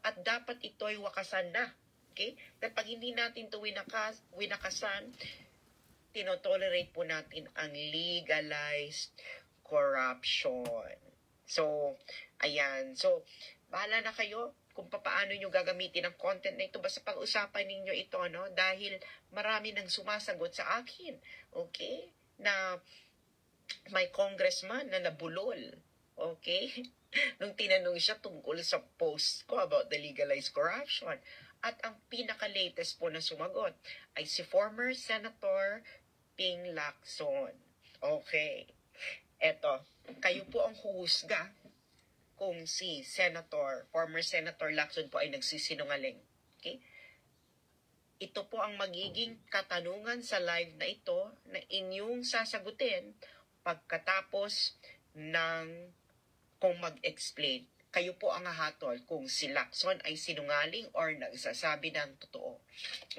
at dapat ito'y wakasan na. Okay? Dahil pag hindi natin ito winakasan, tinotolerate po natin ang legalized corruption. So, ayan. So, bahala na kayo kung paano nyo gagamitin ang content na ito. Basta pag-usapan ninyo ito, no? Dahil marami nang sumasagot sa akin. Okay? Na may congressman na nabulol. Okay? Nung tinanong siya tungkol sa post ko about the legalized corruption. At ang pinaka-latest po na sumagot ay si former Senator Ping Lacson. Okay. Eto, kayo po ang huhusga kung si former Senator Lacson po ay nagsisinungaling. Okay? Ito po ang magiging katanungan sa live na ito na inyong sasagutin pagkatapos ng kung mag-explain. Kayo po ang hahatol kung si Lacson ay sinungaling or nagsasabi ng totoo.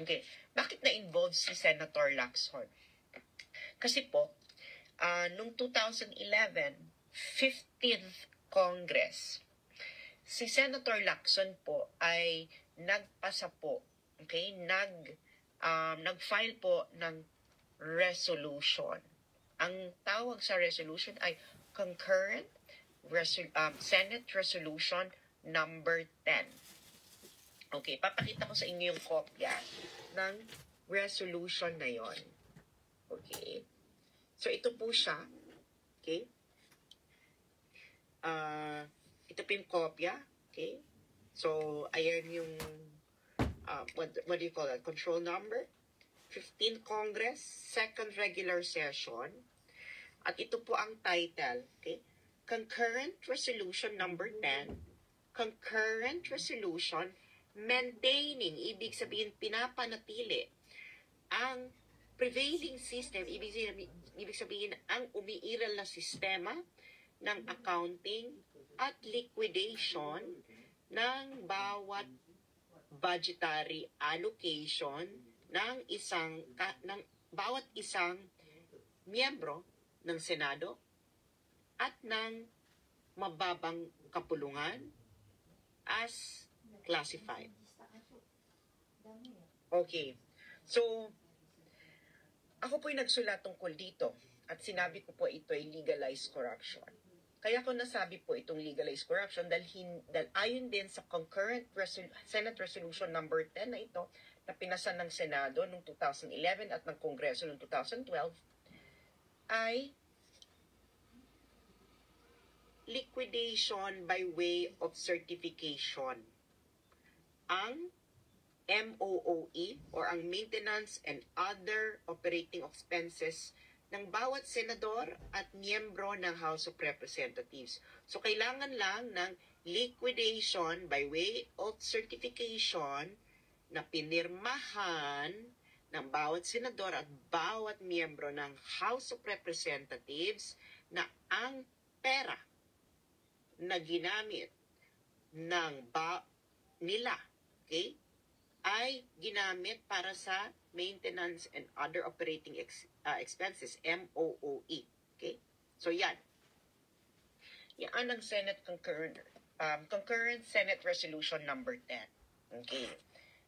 Okay. Bakit na-involve si Senator Lacson? Kasi po, noong 2011, 15th Congress, si Senator Lacson po ay nagpasa po, okay, nag-file po ng resolution. Ang tawag sa resolution ay concurrent Senate Resolution number 10. Okay, papakita ko sa inyo yung kopya ng resolution na yon. Okay. So, ito po siya. Okay. Ito po yung kopya. Okay. So, ayan yung what do you call that? Control number. 15th Congress, second regular session. At ito po ang title. Okay. Concurrent Resolution number 10, Concurrent Resolution maintaining, ibig sabihin pinapanatili ang prevailing system, ibig sabihin ang umiiral na sistema ng accounting at liquidation ng bawat budgetary allocation ng bawat isang miyembro ng Senado at ng mababang kapulungan as classified. Okay. So, ako po'y nagsulat tungkol dito at sinabi ko po ito ay legalized corruption. Kaya ko nasabi po itong legalized corruption dahil ayon din sa concurrent Senate Resolution number 10 na ito na pinasa ng Senado noong 2011 at ng Kongreso noong 2012 ay liquidation by way of certification. Ang MOOE or ang Maintenance and Other Operating Expenses ng bawat senador at miyembro ng House of Representatives. So, kailangan lang ng liquidation by way of certification na pinirmahan ng bawat senador at bawat miyembro ng House of Representatives na ang pera na ginamit ng nila, okay, ay ginamit para sa Maintenance and Other Operating Expenses, MOOE. Okay? So, yan. Yan ang Senate Concurrent Senate Resolution number 10. Okay.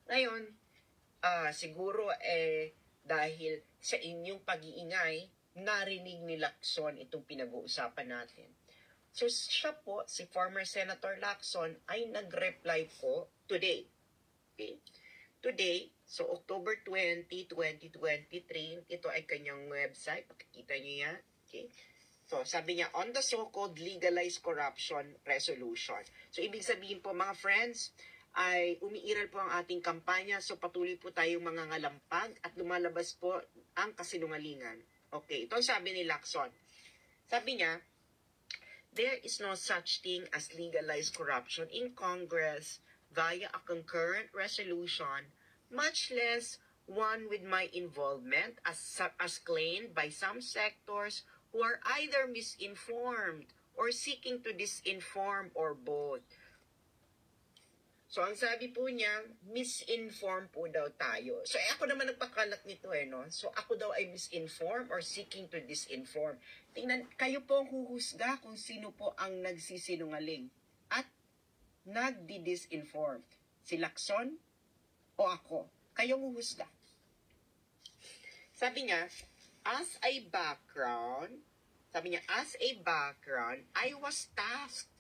Ngayon, siguro dahil sa inyong pag-iingay, narinig ni Lacson itong pinag-uusapan natin. So, siya po, si former Senator Lacson, ay nag-reply po today. Okay? Today, so October 20, 2023, ito ay kanyang website. Pakikita niyo yan. Okay? So, sabi niya, on the so-called legalized corruption resolution. So, ibig sabihin po, mga friends, ay umiiral po ang ating kampanya. So, patuloy po tayong mga ngalampag at lumalabas po ang kasinungalingan. Okay, ito ang sabi ni Lacson. Sabi niya, there is no such thing as legalized corruption in Congress via a concurrent resolution, much less one with my involvement as claimed by some sectors who are either misinformed or seeking to disinform or both. So, ang sabi po niya, misinform po daw tayo. So, ako naman nagpakalat nito no? So, ako daw ay misinform or seeking to disinform. Tingnan, kayo po ang huhusga kung sino po ang nagsisinungaling. At nagdi-disinform? Si Lacson o ako? Kayong huhusga. Sabi niya, as a background, I was tasked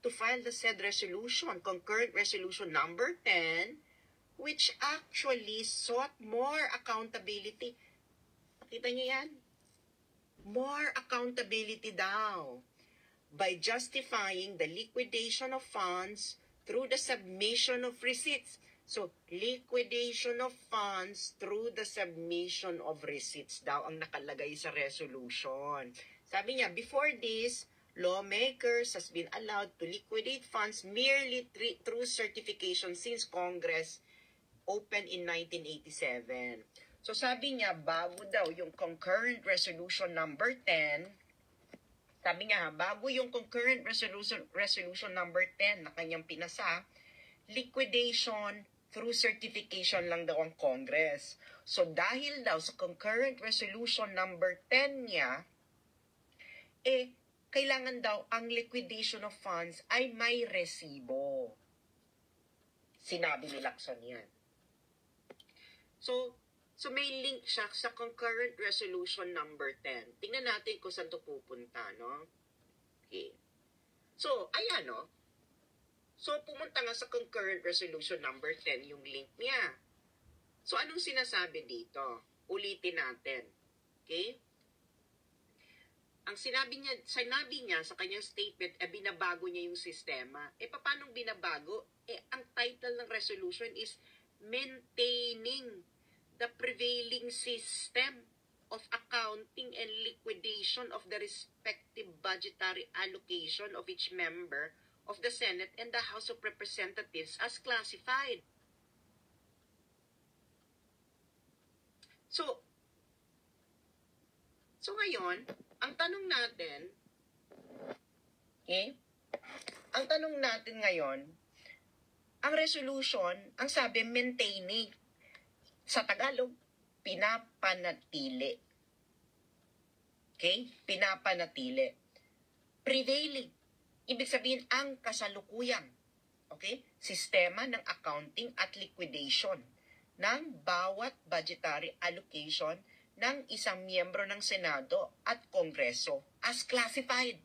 to file the said resolution, concurrent resolution number 10, which actually sought more accountability. Nakita niyo yan? More accountability daw by justifying the liquidation of funds through the submission of receipts. So, liquidation of funds through the submission of receipts daw ang nakalagay sa resolution. Sabi niya, before this, lawmakers has been allowed to liquidate funds merely through certification since Congress opened in 1987. So, sabi niya, bago daw yung concurrent resolution number 10, sabi niya, bago yung concurrent resolution number 10 na kanyang pinasa, liquidation through certification lang daw ang Congress. So dahil daw sa concurrent resolution number 10 niya, kailangan daw ang liquidation of funds ay may resibo. Sinabi ni Lacson yan. So may link siya sa concurrent resolution number 10. Tingnan natin kung saan ito pupunta, no? Okay. So, ayan, no? So, pumunta nga sa concurrent resolution number 10 yung link niya. So, anong sinasabi dito? Ulitin natin. Okay? Ang sinabi niya sa kanyang statement, binabago niya yung sistema. Paano binabago? Ang title ng resolution is Maintaining the Prevailing System of Accounting and Liquidation of the Respective Budgetary Allocation of each member of the Senate and the House of Representatives as classified. So ngayon, ang tanong natin ngayon, ang resolution, ang sabi, maintaining, sa Tagalog, pinapanatili. Okay? Pinapanatili. Prevailing. Ibig sabihin, ang kasalukuyang, okay, sistema ng accounting at liquidation ng bawat budgetary allocation ng isang miyembro ng Senado at Kongreso as classified.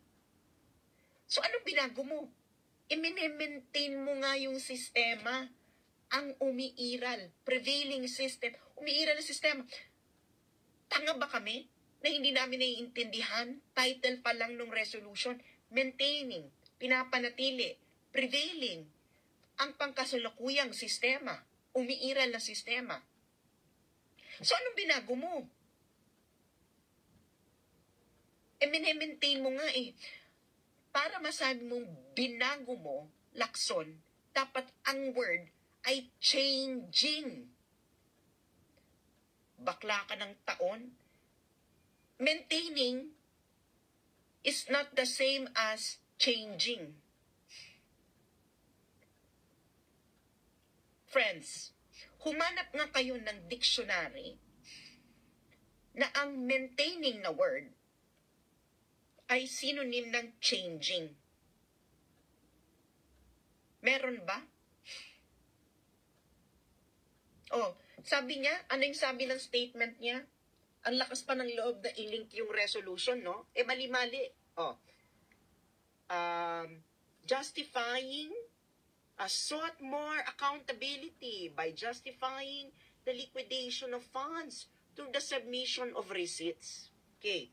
So, anong binago mo? I-maintain mo nga yung sistema, ang umiiral, prevailing system, umiiral na sistema. Tanga ba kami na hindi namin naiintindihan? Title pa lang ng resolution, maintaining, pinapanatili, prevailing, ang pangkasalukuyang sistema, umiiral na sistema. So, anong binago mo? Mini-maintain mo nga Para masabi mong binago mo, Lacson, dapat ang word ay changing. Bakla ka ng taon. Maintaining is not the same as changing. Friends, humanap nga kayo ng dictionary na ang maintaining na word ay synonym ng changing. Meron ba? Sabi niya, ano yung sabi ng statement niya? Ang lakas pa ng loob na i-link yung resolution, no? Mali-mali. Justifying sought more accountability by justifying the liquidation of funds through the submission of receipts. Okay.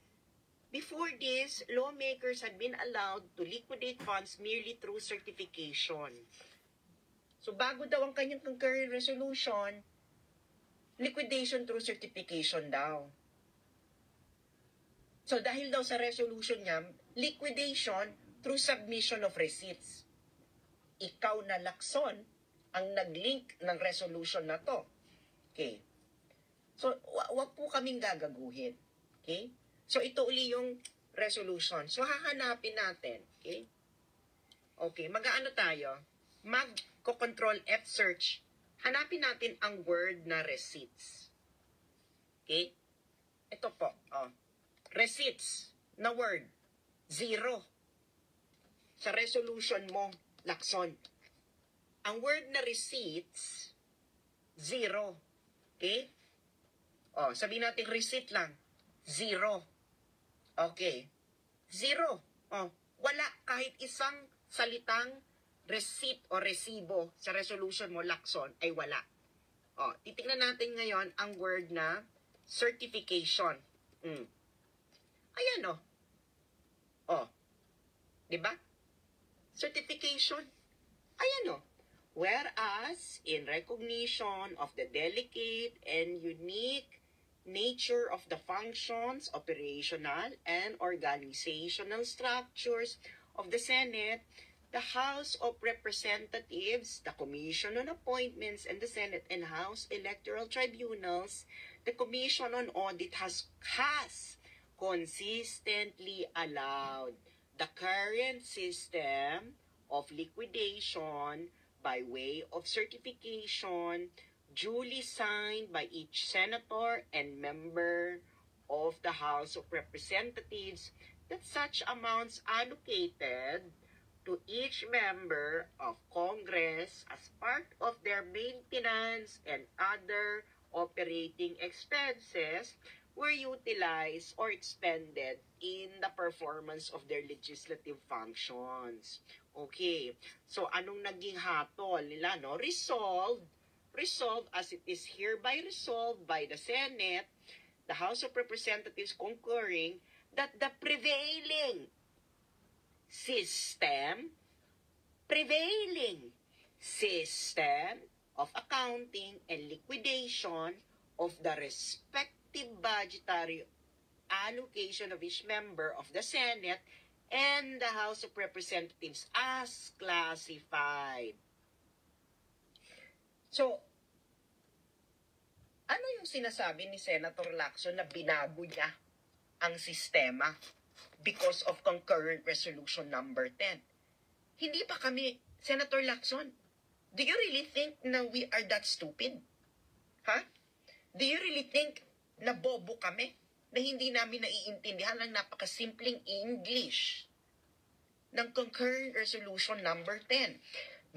Before this, lawmakers had been allowed to liquidate funds merely through certification. So bago daw ang kanyang concurrent resolution, liquidation through certification daw. So dahil daw sa resolution niya, liquidation through submission of receipts. Ikaw na Lacson ang nag-link ng resolution na to. Okay. So wag po kaming gagaguhin. Okay? So ito uli yung resolution. So hahanapin natin. Okay? Okay, mag-aano tayo? Mag-control F search. Hanapin natin ang word na receipts. Okay? Ito po. Receipts na word. 0. Sa resolution mo, Lacson. Ang word na receipts, 0. Okay? O, sabihin natin receipt lang. 0. Okay. 0. O, wala kahit isang salitang receipt o resibo sa resolution mo, Lacson, ay wala. O, titignan natin ngayon ang word na certification. Ayan o. O, diba? Certification. Ayan o. Whereas, in recognition of the delicate and unique nature of the functions, operational, and organizational structures of the Senate, the House of Representatives, the Commission on Appointments, and the Senate and House Electoral Tribunals, the Commission on Audit has consistently allowed the current system of liquidation by way of certification duly signed by each senator and member of the House of Representatives, that such amounts allocated to each member of Congress as part of their maintenance and other operating expenses were utilized or expended in the performance of their legislative functions. Okay, so anong naging hatol nila, no? Resolved as it is hereby resolved by the Senate, the House of Representatives concurring that the prevailing system of accounting and liquidation of the respective budgetary allocation of each member of the Senate and the House of Representatives as classified. So, ano yung sinasabi ni Senator Lacson na binago niya ang sistema because of concurrent resolution number 10? Hindi pa kami, Senator Lacson, do you really think na we are that stupid? Ha? Do you really think na bobo kami? Na hindi namin naiintindihan ang napakasimpleng English ng concurrent resolution number 10,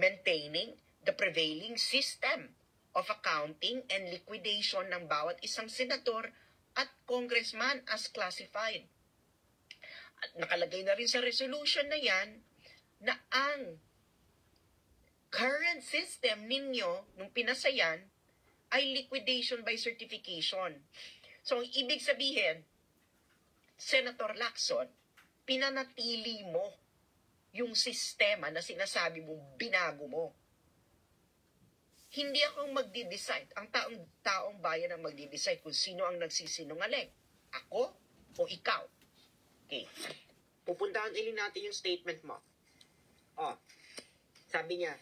maintaining the prevailing system of accounting and liquidation ng bawat isang senador at congressman as classified. At nakalagay na rin sa resolution na yan na ang current system ninyo nung pinasayan ay liquidation by certification. So, ibig sabihin, Senator Lacson, pinanatili mo yung sistema na sinasabi mong binago mo. Hindi ako magdi-decide. Ang taong bayan ang magdi-decide kung sino ang nagsisinungaling. Ako o ikaw. Okay. Pupuntahan ulit natin yung statement mo. Oh, sabi niya,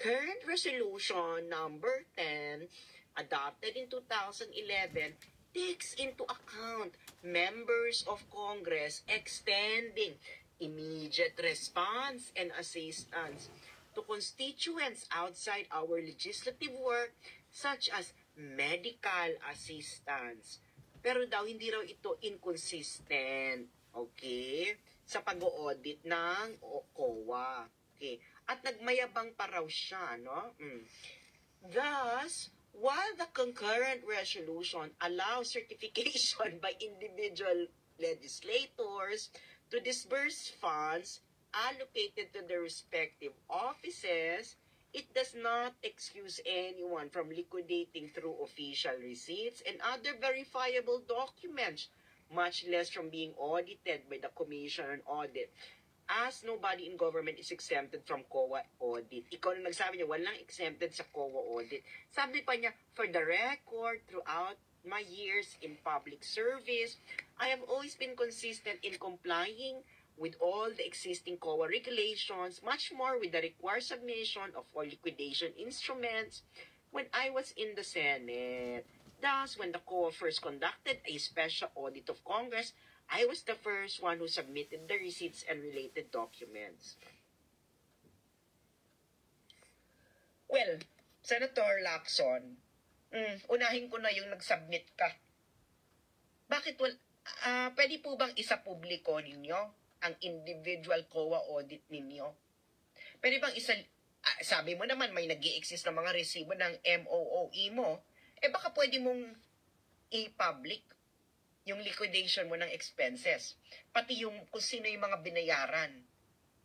current resolution number 10 adopted in 2011 takes into account members of Congress extending immediate response and assistance to constituents outside our legislative work such as medical assistance. Pero daw hindi raw ito inconsistent, okay, sa pag-audit ng COA. Okay. At nagmayabang pa raw siya, no? Thus, while the concurrent resolution allows certification by individual legislators to disburse funds allocated to their respective offices, it does not excuse anyone from liquidating through official receipts and other verifiable documents, much less from being audited by the Commission on Audit, as nobody in government is exempted from COA audit. Ikaw na nagsabi niya, walang exempted sa COA audit. Sabi pa niya, for the record, throughout my years in public service, I have always been consistent in complying with all the existing COA regulations, much more with the required submission of all liquidation instruments when I was in the Senate. Thus, when the COA first conducted a special audit of Congress, I was the first one who submitted the receipts and related documents. Well, Senator Lacson, unahin ko na yung nag-submit ka. Bakit pwede po bang isa-publiko ninyo ang individual COA audit ninyo? Pwede bang Sabi mo naman may nag-i-exist na mga resibo ng MOOE mo, baka pwede mong i-public yung liquidation mo ng expenses. Pati yung kung sino yung mga binayaran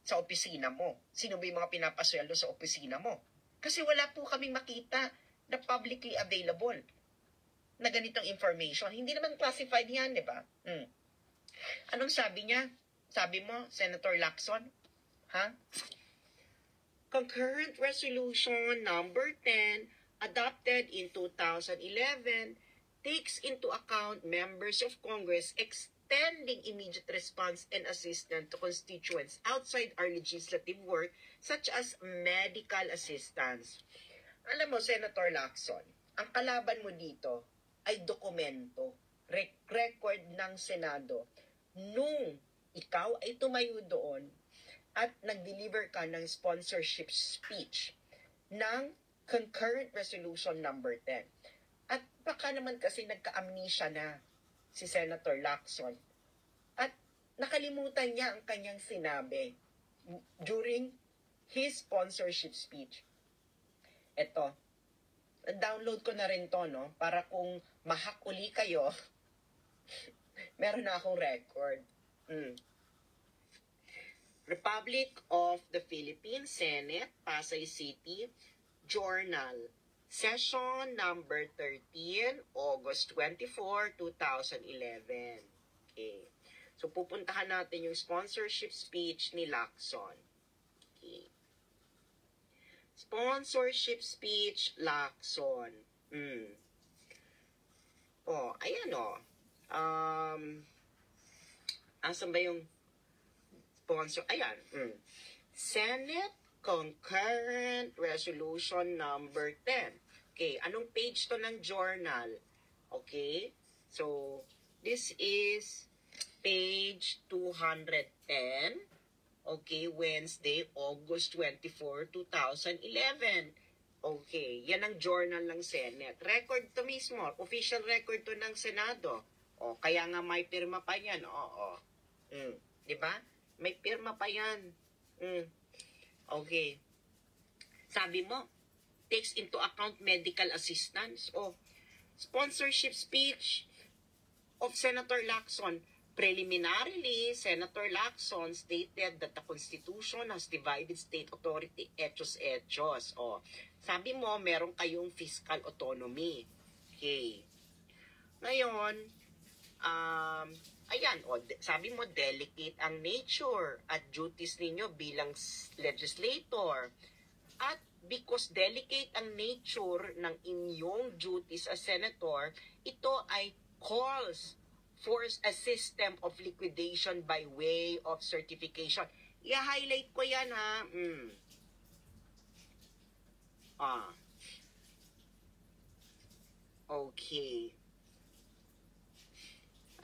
sa opisina mo. Sino ba yung mga pinapasweldo sa opisina mo. Kasi wala po kaming makita na publicly available na ganitong information. Hindi naman classified yan, di ba? Anong sabi niya? Sabi mo, Senator Lacson? Ha? Concurrent Resolution number 10 adopted in 2011 takes into account members of Congress extending immediate response and assistance to constituents outside our legislative work, such as medical assistance. Alam mo, Senator Lacson, ang kalaban mo dito ay dokumento, record ng Senado. Nung ikaw ay tumayo doon at nag-deliver ka ng sponsorship speech ng Concurrent Resolution number 10. At baka naman kasi nagka-amnesia na si Senator Lacson. At nakalimutan niya ang kanyang sinabi during his sponsorship speech. Ito, download ko na rin to, no? Para kung mahak uli kayo, meron na akong record. Republic of the Philippines, Senate, Pasay City, Journal. Session number 13, August 24, 2011. Okay. So, pupuntahan natin yung sponsorship speech ni Lacson. Okay. Sponsorship speech, Lacson. Ayan o. Asan ba yung sponsor? Ayan. Senate Concurrent Resolution number 10. Okay, anong page to ng journal? Okay, so this is page 210. Okay, Wednesday, August 24, 2011. Okay, yan ang journal ng Senate. Record to mismo, official record to ng Senado. Kaya nga may pirma pa yan. Di ba? May pirma pa yan. Okay. Sabi mo, takes into account medical assistance. Sponsorship speech of Senator Lacson. Preliminarily, Senator Lacson stated that the Constitution has divided state authority etos-etos. Sabi mo, meron kayong fiscal autonomy. Okay. Ngayon, ayan, sabi mo, delicate ang nature at duties ninyo bilang legislator. At because delicate ang nature ng inyong duties as senator, ito ay calls for a system of liquidation by way of certification. I-highlight ko yan, ha? Okay.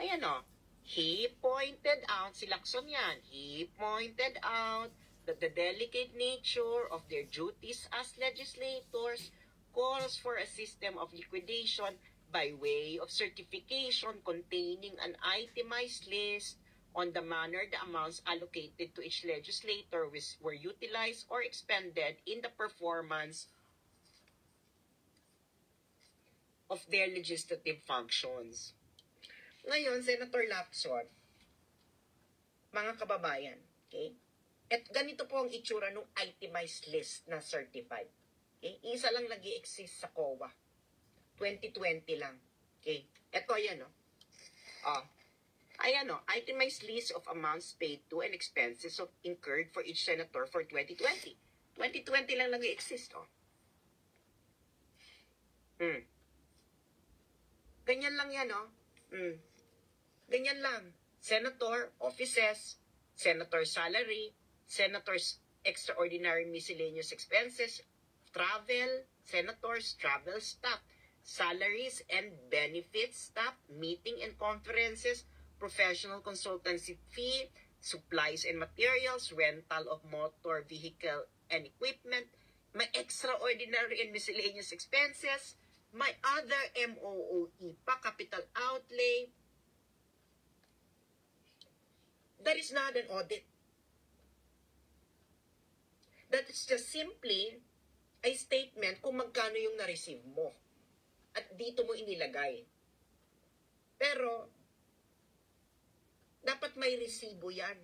Ayan o. He pointed out, si Lacson yan, he pointed out that the delicate nature of their duties as legislators calls for a system of liquidation by way of certification containing an itemized list on the manner the amounts allocated to each legislator were utilized or expended in the performance of their legislative functions. Ngayon, Senator Lacson, mga kababayan, okay? At ganito po ang itsura ng itemized list na certified. Okay? Isa lang nag-i-exist sa COA. 2020 lang. Okay? Ito yan, no? Ayan, no? Itemized list of amounts paid to and expenses incurred for each senator for 2020. 2020 lang nag-i-exist, Ganyan lang yan, no? Ganyan lang. Senator offices, senator salary, senator's extraordinary miscellaneous expenses, travel, senators, travel staff, salaries and benefits staff, meeting and conferences, professional consultancy fee, supplies and materials, rental of motor vehicle and equipment, may extraordinary and miscellaneous expenses, may other MOOE pa, capital outlay. That is not an audit. That is just simply a statement kung magkano yung na-receive mo. At dito mo inilagay. Pero, dapat may resibo yan.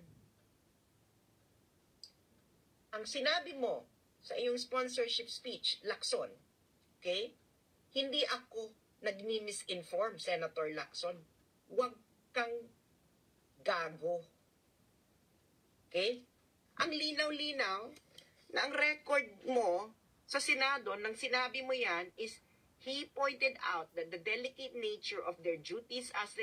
Ang sinabi mo sa iyong sponsorship speech, Lacson, okay? Hindi ako nagmi-misinform, Senator Lacson. Huwag kang gago. Okay? Ang linaw-linaw na ang record mo sa Senado, nang sinabi mo yan, is he pointed out that the delicate nature of their duties as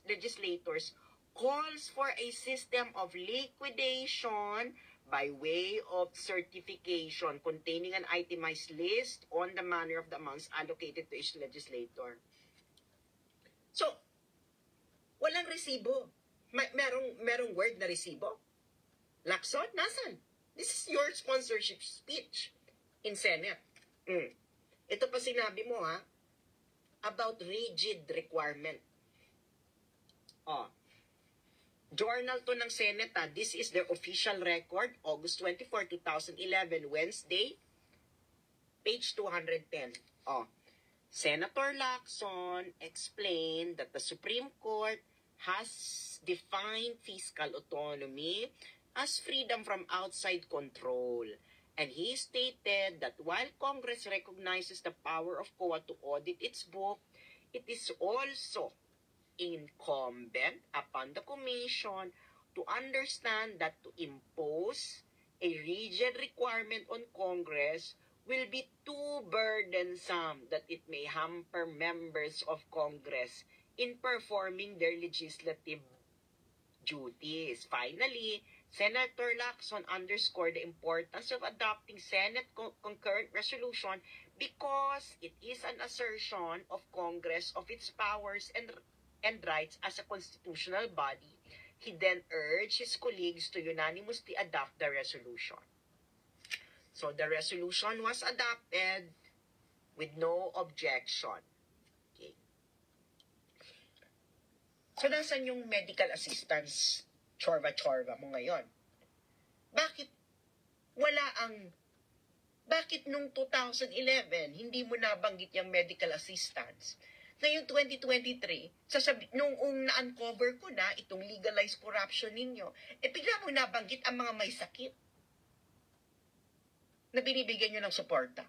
legislators calls for a system of liquidation by way of certification containing an itemized list on the manner of the amounts allocated to each legislator. So, walang resibo. Merong word na resibo? Lacson, nasan? This is your sponsorship speech in Senate. Ito pa sinabi mo, ha? About rigid requirement. Journal to ng Senate, ha? This is their official record, August 24, 2011, Wednesday, page 210. Senator Lacson explained that the Supreme Court has defined fiscal autonomy as freedom from outside control. And he stated that while Congress recognizes the power of COA to audit its book, it is also incumbent upon the Commission to understand that to impose a rigid requirement on Congress will be too burdensome, that it may hamper members of Congress in performing their legislative duties. Finally, Senator Lacson underscored the importance of adopting Senate concurrent resolution because it is an assertion of Congress of its powers and rights as a constitutional body. He then urged his colleagues to unanimously adopt the resolution. So the resolution was adopted with no objection. Okay. So nasan yung medical assistance chorba-chorba mo ngayon? Bakit nung 2011 hindi mo nabanggit yung medical assistance? Ngayong 2023, nung na-uncover ko na itong legalized corruption ninyo, bigla mo nabanggit ang mga may sakit na binibigyan nyo ng suporta.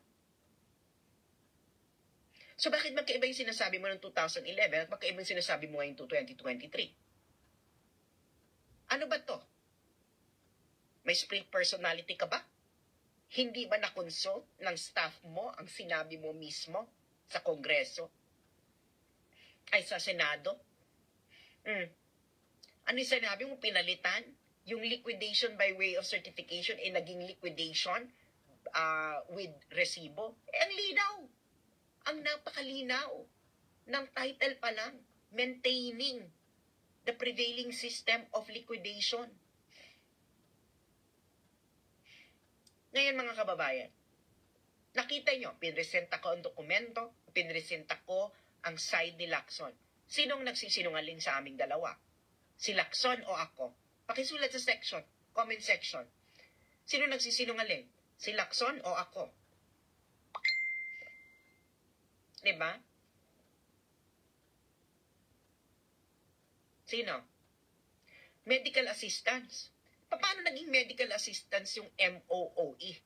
So bakit magkaiba yung sinasabi mo ng 2011 at magkaiba yung sinasabi mo ngayong 2023? Ano ba to? May split personality ka ba? Hindi ba na-consult ng staff mo ang sinabi mo mismo sa Kongreso? Ay, sa Senado? Ano yung sinabi mo? Pinalitan? Yung liquidation by way of certification ay naging liquidation with resibo? Ang linaw. Ang napakalinaw ng title pa lang. Maintaining the prevailing system of liquidation. Ngayon mga kababayan, nakita nyo, pinresenta ko ang dokumento, pinresenta ko ang side ni Lacson. Sinong nagsisinungaling sa aming dalawa? Si Lacson o ako? Pakisulat sa section, comment section. Sino nagsisinungaling? Si Lacson o ako? Diba? Sino? Medical assistance. Paano naging medical assistance yung MOOE?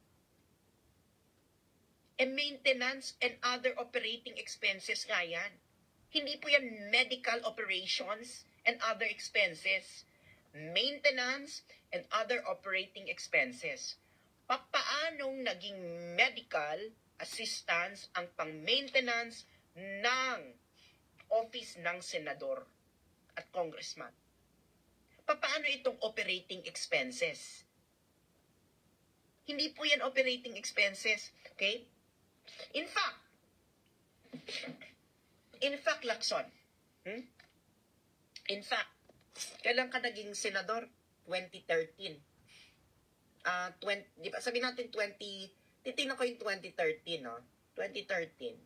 Maintenance and other operating expenses nga yan. Hindi po yan medical operations and other expenses. Maintenance and other operating expenses. Paanong naging medical assistance ang pang-maintenance ng office ng senador at congressman? Paano itong operating expenses? Hindi po yan operating expenses. Okay? In fact, Lacson, in fact, kailan ka naging senador? 2013. Di ba? Sabihin natin titingnan ko yung 2013, no? 2013.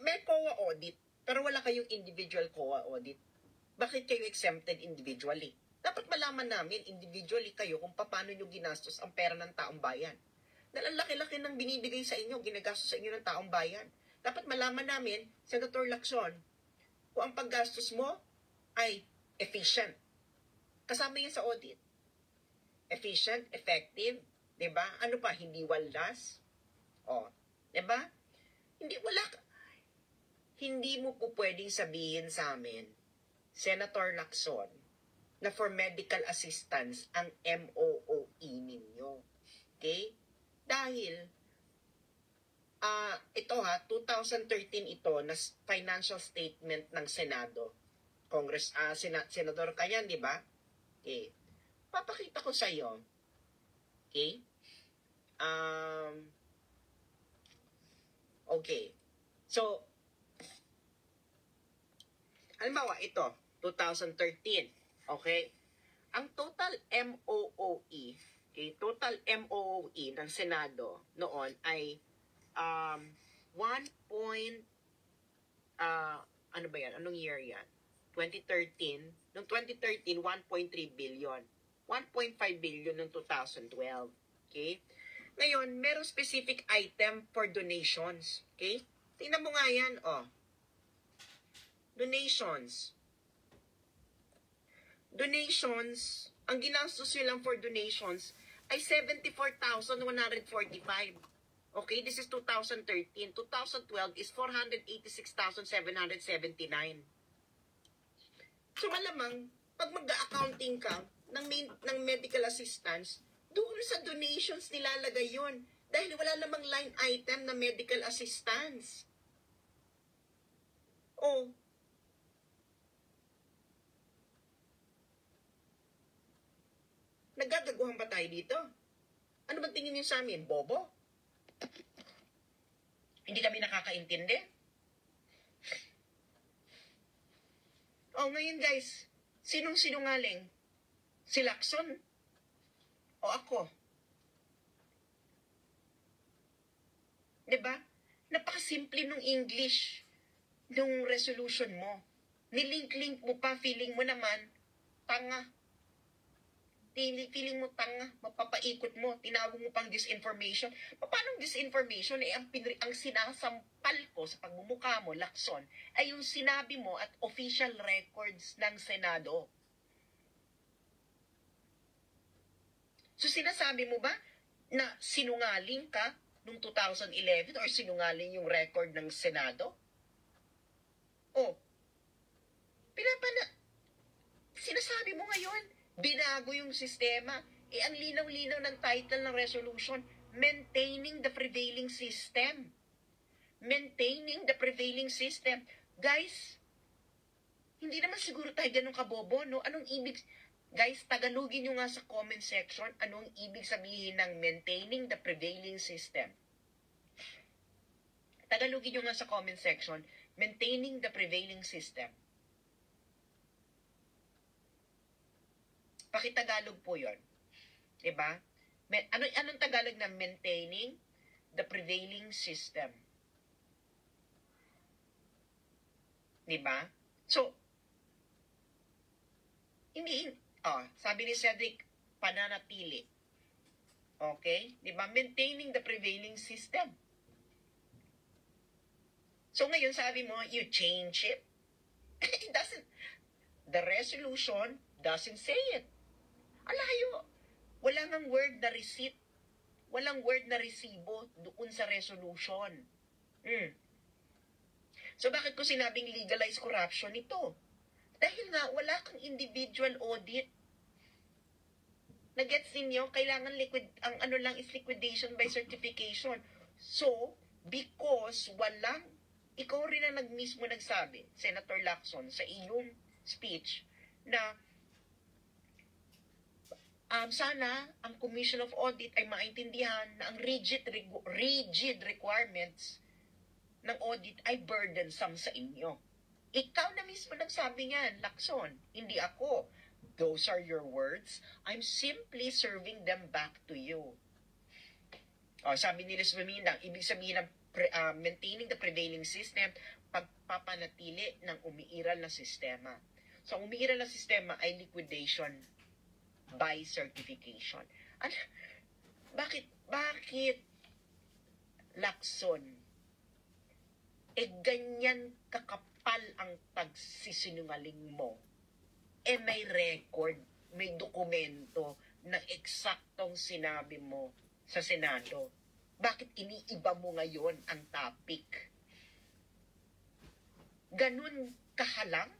May COA audit, pero wala kayong individual COA audit. Bakit kayo exempted individually? Dapat malaman namin individually kayo kung paano nyo ginastos ang pera ng taong bayan. Dahil ang laki-laki ng binibigay sa inyo, ginagastos sa inyo ng taong bayan. Dapat malaman namin, Senator Lacson, kung ang paggastos mo ay efficient. Kasama yan sa audit. Efficient, effective, diba? Ano pa, hindi waldas? O, diba? Hindi mo po pwedeng sabihin sa amin, Senator Lacson, na for medical assistance ang MOOE ninyo. Okay? Dahil, ito 2013 ito na financial statement ng Senado. Senador ka yan, di ba? Okay. Papakita ko sa iyo. Okay? Okay. So, halimbawa, ito, 2013. Okay? Ang total MOOE, okay, total MOOE ng Senado noon ay ano ba yan? Anong year yan? 2013. Noong 2013, 1.3 billion. 1.5 billion noong 2012. Okay? Ngayon, merong specific item for donations. Okay? Tingnan mo nga yan, oh. Donations. Donations, ang ginastos nyo lang for donations ay 74,145. Okay, this is 2013. 2012 is 486,779. So malamang, pag mag-accounting ka ng medical assistance, doon sa donations nilalagay yun. Dahil wala namang line item na medical assistance. Oh, nagagaguhan pa tayo dito? Ano ba tingin niyo sa amin? Bobo? Hindi kami nakakaintindi? Oh, ngayon guys, sinong sinungaling? Si Lacson? O ako? Diba? Napakasimple nung English nung resolution mo. Nilink-link mo pa, feeling mo naman, tanga. Feeling mo tanga, mapapaikot mo, tinawag mo pang disinformation. Paano disinformation? Ang sinasampal ko sa pagmumukha mo, Lacson, ay yung sinabi mo at official records ng Senado. So sinasabi mo ba na sinungaling ka noong 2011 or sinungaling yung record ng Senado? O, sinasabi mo ngayon, binago yung sistema. Ang linaw-linaw ng title ng resolution, Maintaining the Prevailing System. Maintaining the Prevailing System. Guys, hindi naman siguro tayo ganun kabobo, no? Anong ibig... Guys, tagalogin nyo nga sa comment section anong ibig sabihin ng maintaining the prevailing system. Tagalogin nyo nga sa comment section, maintaining the prevailing system. Pakitagalog po yun. Diba? Anong Tagalog na maintaining the prevailing system? Diba? So, sabi ni Cedric, pananatili. Okay? Diba? Maintaining the prevailing system. So, ngayon sabi mo, you change it. It doesn't, the resolution doesn't say it. Alayo. Wala nang word na receipt. Walang word na resibo doon sa resolution. So, bakit ko sinabing legalized corruption ito? Dahil nga, wala kang individual audit. Nagets ninyo, kailangan ang ano lang is liquidation by certification. So, because ikaw rin ang mismo nagsabi, Senator Lacson, sa iyong speech, na sana ang Commission of Audit ay maintindihan na ang rigid requirements ng audit ay burdensome sa inyo. Ikaw na mismo nagsabi niyan, Lacson, hindi ako. Those are your words. I'm simply serving them back to you. Sabi ni Liz Lumina, ibig sabihin ng maintaining the prevailing system, pagpapanatili ng umiiral na sistema. So, ang umiiral na sistema ay liquidation by certification. Ano, bakit Lacson, ganyan kakapal ang pagsisinungaling mo, may record, may dokumento na eksaktong sinabi mo sa Senado. Bakit iniiba mo ngayon ang topic? Ganun kahalang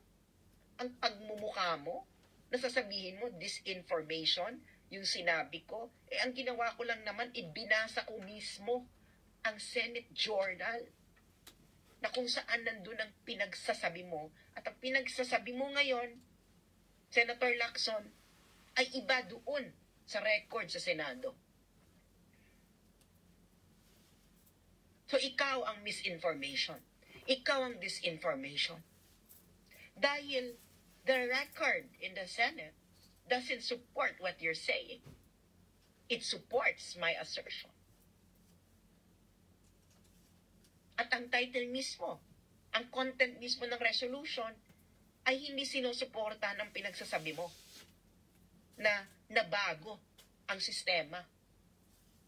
ang pagmumukha mo? Nasasabihin mo, disinformation, yung sinabi ko. Ang ginawa ko lang naman, binasa ko mismo ang Senate Journal na kung saan nandun ang pinagsasabi mo. At ang pinagsasabi mo ngayon, Senator Lacson, ay iba doon sa record sa Senado. So, ikaw ang misinformation. Ikaw ang disinformation. Dahil the record in the Senate doesn't support what you're saying. It supports my assertion. At ang title mismo, ang content mismo ng resolution, ay hindi sinusuporta ng pinagsasabi mo na nabago ang sistema,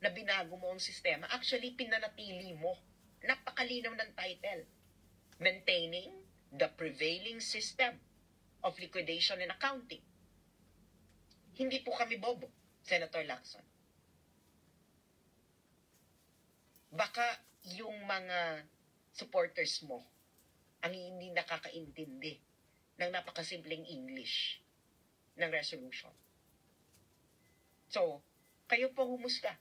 na binago mo ang sistema. Actually, pinanatili mo. Napakalinaw ng title. Maintaining the prevailing system of liquidation and accounting. Hindi po kami bobo, Senator Lacson. Baka yung mga supporters mo ang hindi nakakaintindi ng napakasimpleng English ng resolution. So, kayo po humusga.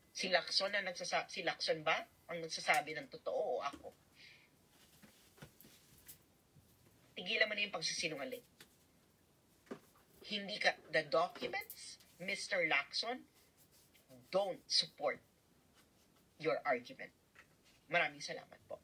Si Lacson ba ang nagsasabi ng totoo o ako? Tigilan mo na yung pagsisinungaling. Hindi ka, the documents, Mr. Lacson, don't support your argument. Maraming salamat po.